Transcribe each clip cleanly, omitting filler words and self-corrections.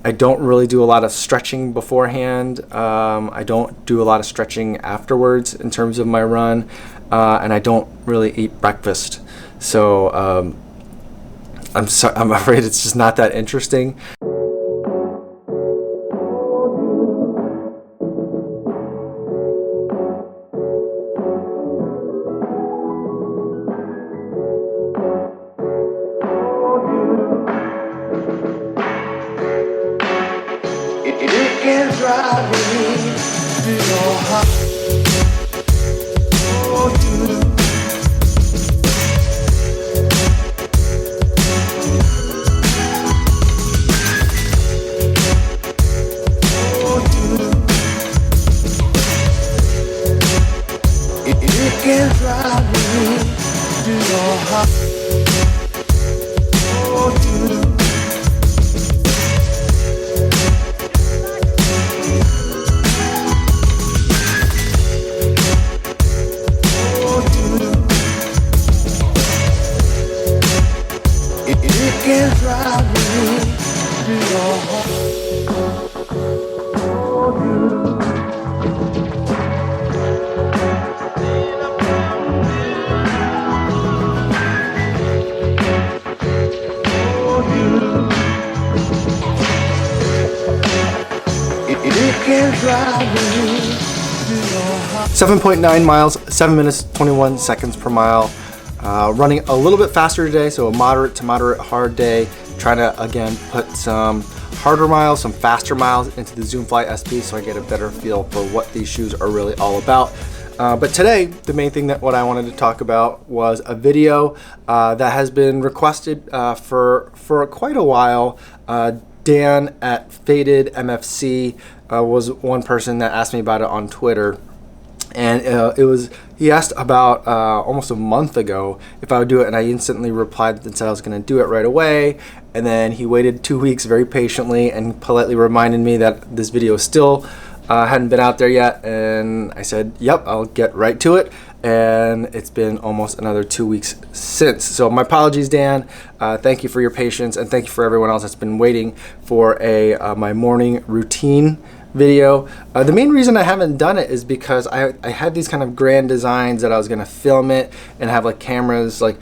I don't really do a lot of stretching beforehand. I don't do a lot of stretching afterwards in terms of my run, and I don't really eat breakfast. So I'm afraid it's just not that interesting. It can drive me to your heart. It can drive me to your heart. It can drive me to your heart. It can drive me to your heart. 7.9 miles, 7 minutes, 21 seconds per mile. Running a little bit faster today, so a moderate to moderate hard day. Trying to, again, put some harder miles, some faster miles into the Zoom Fly SB so I get a better feel for what these shoes are really all about. But today, the main thing that what I wanted to talk about was a video that has been requested for quite a while. Dan at Faded MFC was one person that asked me about it on Twitter. And he asked about almost a month ago if I would do it, and I instantly replied and said I was going to do it right away. And then he waited 2 weeks very patiently and politely reminded me that this video still hadn't been out there yet. And I said, yep, I'll get right to it. And it's been almost another 2 weeks since. So my apologies, Dan. Thank you for your patience, and thank you for everyone else that's been waiting for my morning routine video. The main reason I haven't done it is because I had these kind of grand designs that I was going to film it and have like cameras, like,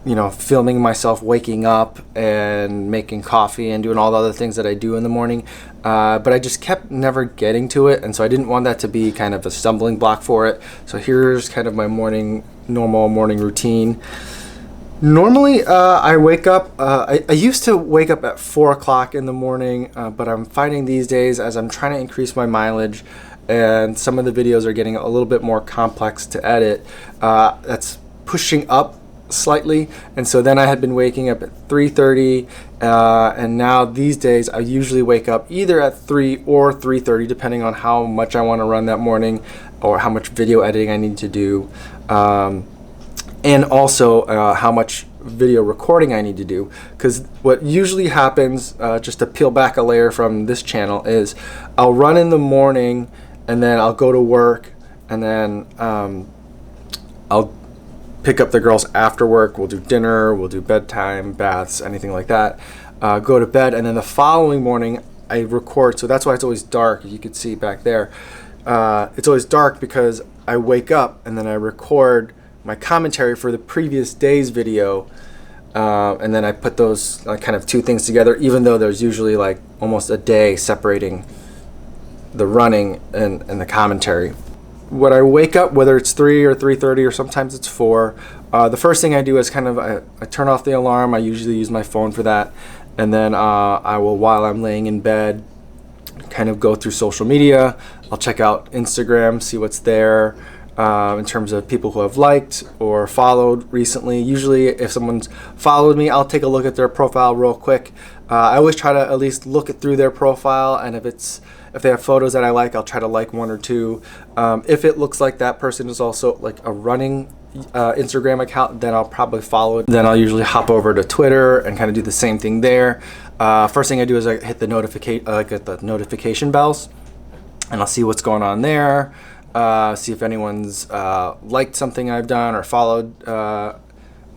you know, filming myself waking up and making coffee and doing all the other things that I do in the morning. But I just kept never getting to it, and so I didn't want that to be kind of a stumbling block for it. So here's kind of my normal morning routine. Normally, I wake up, I used to wake up at 4 o'clock in the morning, but I'm finding these days, as I'm trying to increase my mileage and some of the videos are getting a little bit more complex to edit, that's pushing up slightly. And so then I had been waking up at 3:30, and now these days I usually wake up either at 3 or 3:30, depending on how much I want to run that morning or how much video editing I need to do. And also how much video recording I need to do. Because what usually happens, just to peel back a layer from this channel, is I'll run in the morning and then I'll go to work, and then I'll pick up the girls after work. We'll do dinner, we'll do bedtime, baths, anything like that. Go to bed, and then the following morning I record. So that's why it's always dark. You could see back there. It's always dark because I wake up and then I record my commentary for the previous day's video, and then I put those kind of two things together, even though there's usually like almost a day separating the running and the commentary. When I wake up, whether it's 3 or 3:30 or sometimes it's 4, the first thing I do is kind of I turn off the alarm. I usually use my phone for that, and then I will, while I'm laying in bed, kind of go through social media. I'll check out Instagram, see what's there. In terms of people who have liked or followed recently. Usually if someone's followed me, I'll take a look at their profile real quick. I always try to at least look through their profile, and if they have photos that I like, I'll try to like 1 or 2. If it looks like that person is also like a running Instagram account, then I'll probably follow it. Then I'll usually hop over to Twitter and kind of do the same thing there. First thing I do is I hit the get the notification bells, and I'll see what's going on there. See if anyone's liked something I've done or followed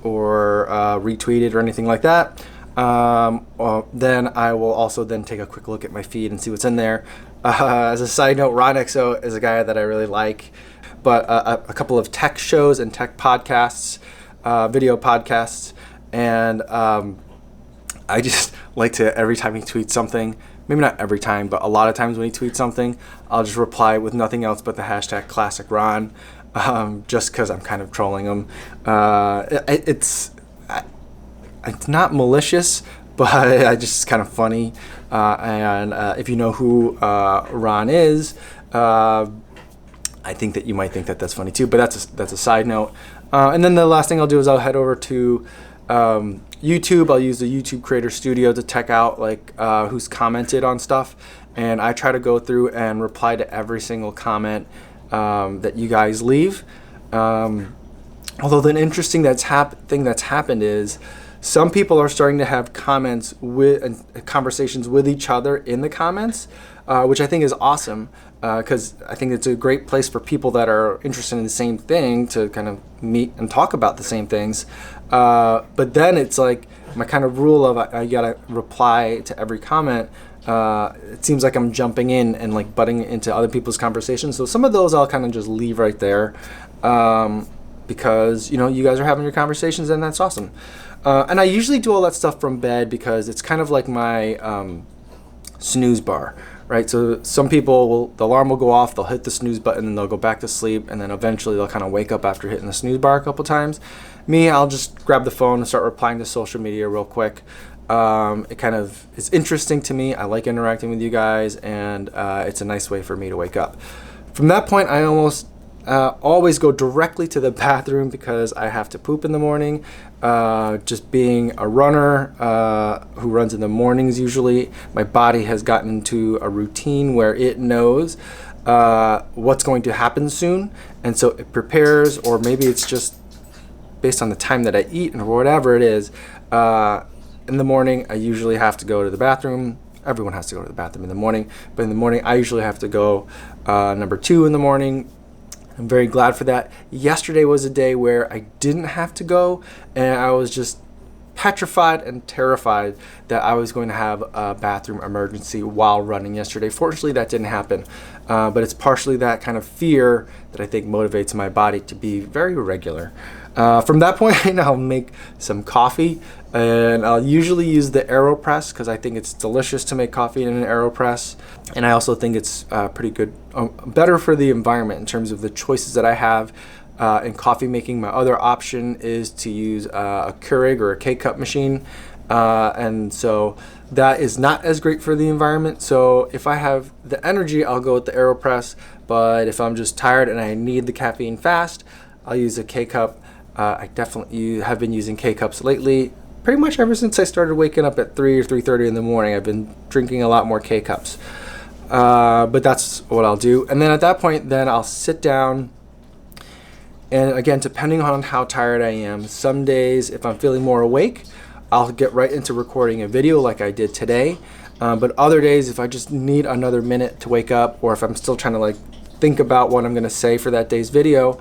or retweeted or anything like that. Then I will also then take a quick look at my feed and see what's in there. As a side note, Ron XO is a guy that I really like, but a couple of tech shows and tech podcasts, video podcasts, and I just like to, every time he tweets something, maybe not every time, but a lot of times when he tweets something, I'll just reply with nothing else but the hashtag Classic Ron, just because I'm kind of trolling him. It's not malicious, but I just kind of funny. And if you know who Ron is, I think that you might think that that's funny too. But that's a side note. And then the last thing I'll do is I'll head over to YouTube. I'll use the YouTube Creator Studio to check out who's commented on stuff, and I try to go through and reply to every single comment that you guys leave. Although the interesting thing that's happened is some people are starting to have comments and conversations with each other in the comments, which I think is awesome, because I think it's a great place for people that are interested in the same thing to kind of meet and talk about the same things. But then it's like my kind of rule of I gotta reply to every comment. It seems like I'm jumping in and like butting into other people's conversations. So some of those I'll kind of just leave right there, because you guys are having your conversations, and that's awesome. And I usually do all that stuff from bed because it's kind of like my snooze bar, right? So some people the alarm will go off, they'll hit the snooze button, and they'll go back to sleep, and then eventually they'll kind of wake up after hitting the snooze bar a couple times. Me, I'll just grab the phone and start replying to social media real quick. It kind of is interesting to me. I like interacting with you guys, and it's a nice way for me to wake up. From that point, I almost always go directly to the bathroom because I have to poop in the morning. Just being a runner who runs in the mornings usually, my body has gotten into a routine where it knows what's going to happen soon, and so it prepares, or maybe it's just based on the time that I eat or whatever it is. In the morning, I usually have to go to the bathroom. Everyone has to go to the bathroom in the morning, but in the morning, I usually have to go number 2 in the morning. I'm very glad for that. Yesterday was a day where I didn't have to go, and I was just petrified and terrified that I was going to have a bathroom emergency while running yesterday. Fortunately, that didn't happen, but it's partially that kind of fear that I think motivates my body to be very regular. From that point, I'll make some coffee, and I'll usually use the AeroPress because I think it's delicious to make coffee in an AeroPress, and I also think it's pretty good, better for the environment in terms of the choices that I have in coffee making. My other option is to use a Keurig or a K-Cup machine, and so that is not as great for the environment. So if I have the energy, I'll go with the AeroPress, but if I'm just tired and I need the caffeine fast, I'll use a K-Cup. I definitely have been using K-Cups lately. Pretty much ever since I started waking up at 3 or 3:30 in the morning, I've been drinking a lot more K-Cups. But that's what I'll do. And then at that point, then I'll sit down. And again, depending on how tired I am, some days, if I'm feeling more awake, I'll get right into recording a video like I did today. But other days, if I just need another minute to wake up, or if I'm still trying to think about what I'm going to say for that day's video,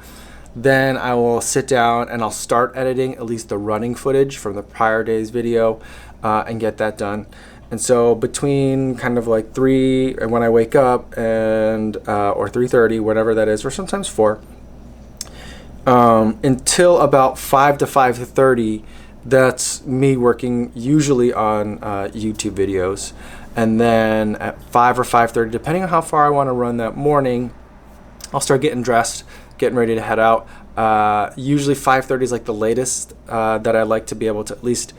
then I will sit down and I'll start editing at least the running footage from the prior day's video and get that done. And so between kind of 3 and when I wake up and or 3:30, whatever that is, or sometimes 4, until about 5 to 5:30, that's me working usually on YouTube videos. And then at 5 or 5:30, depending on how far I want to run that morning, I'll start getting dressed, getting ready to head out. Usually 5:30 is the latest that I like to be able to at least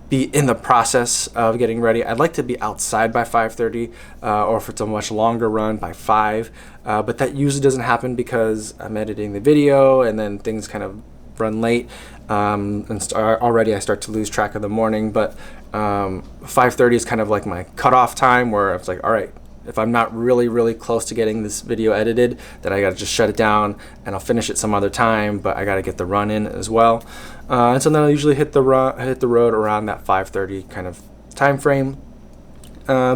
be in the process of getting ready. I'd like to be outside by 5:30, or if it's a much longer run, by 5. But that usually doesn't happen because I'm editing the video and then things kind of run late. Already I start to lose track of the morning. But 5:30 is kind of my cutoff time where it's all right, if I'm not really, really close to getting this video edited, then I got to just shut it down and I'll finish it some other time, but I got to get the run in as well. And so then I'll usually hit the road around that 5:30 kind of time frame.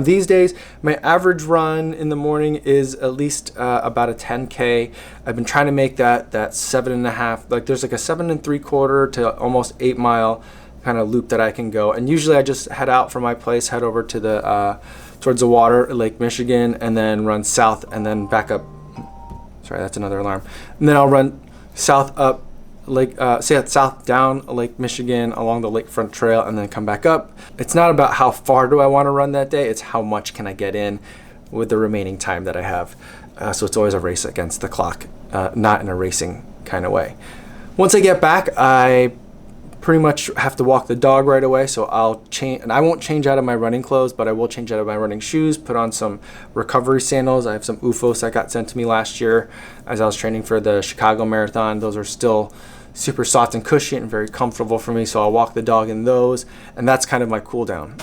These days, my average run in the morning is at least about a 10K. I've been trying to make that 7.5, there's a 7 3/4 to almost 8 mile kind of loop that I can go. And usually I just head out from my place, head over to the towards the water at Lake Michigan, and then run south and then back up. Sorry, that's another alarm. And then I'll run south up south down Lake Michigan along the lakefront trail, and then come back up. It's not about how far do I want to run that day, it's how much can I get in with the remaining time that I have. So it's always a race against the clock, not in a racing kind of way. Once I get back, I pretty much have to walk the dog right away, so I'll change, and I won't change out of my running clothes, but I will change out of my running shoes, put on some recovery sandals. I have some UFOs that got sent to me last year as I was training for the Chicago Marathon. Those are still super soft and cushy and very comfortable for me, so I'll walk the dog in those, and that's kind of my cool down.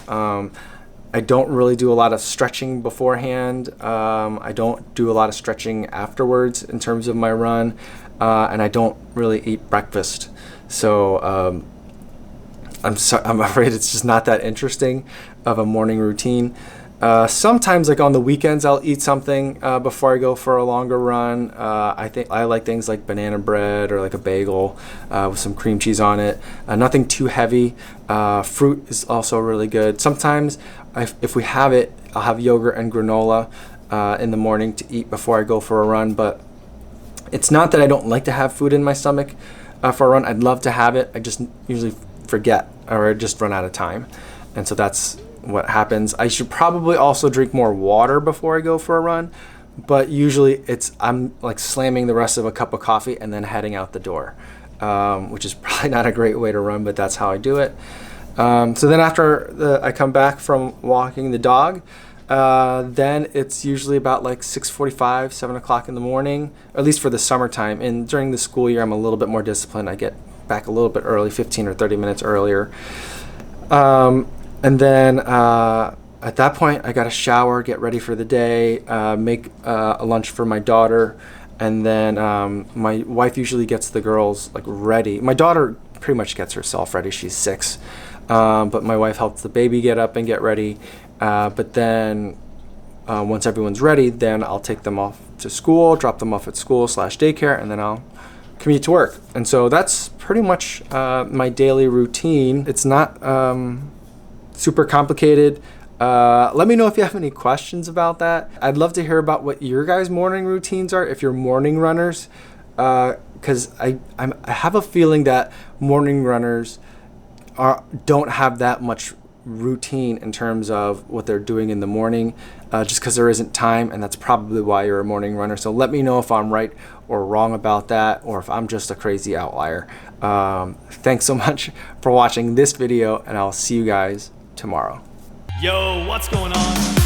I don't really do a lot of stretching beforehand. I don't do a lot of stretching afterwards in terms of my run, and I don't really eat breakfast. So I'm afraid it's just not that interesting of a morning routine. Sometimes, like on the weekends, I'll eat something before I go for a longer run. I think I like things like banana bread or like a bagel with some cream cheese on it. Nothing too heavy. Fruit is also really good. Sometimes, if we have it, I'll have yogurt and granola in the morning to eat before I go for a run. But it's not that I don't like to have food in my stomach for a run. I'd love to have it. I just usually forget or just run out of time, and so that's what happens. I should probably also drink more water before I go for a run, but usually I'm like slamming the rest of a cup of coffee and then heading out the door, which is probably not a great way to run, but that's how I do it. So then after I come back from walking the dog, then it's usually about like 6:45, 7 o'clock in the morning, at least for the summertime. And during the school year, I'm a little bit more disciplined. I get back a little bit early, 15 or 30 minutes earlier. And then at that point, I got to shower, get ready for the day, make a lunch for my daughter, and then my wife usually gets the girls like ready. My daughter pretty much gets herself ready. She's 6, but my wife helps the baby get up and get ready. But then once everyone's ready, then I'll take them off to school, drop them off at school/daycare, and then I'll commute to work. And so that's pretty much my daily routine. It's not super complicated. Let me know if you have any questions about that. I'd love to hear about what your guys' morning routines are if you're morning runners, because I have a feeling that morning runners don't have that much routine in terms of what they're doing in the morning, just because there isn't time, and that's probably why you're a morning runner. So let me know if I'm right or wrong about that, or if I'm just a crazy outlier. Thanks so much for watching this video, and I'll see you guys tomorrow. Yo, what's going on?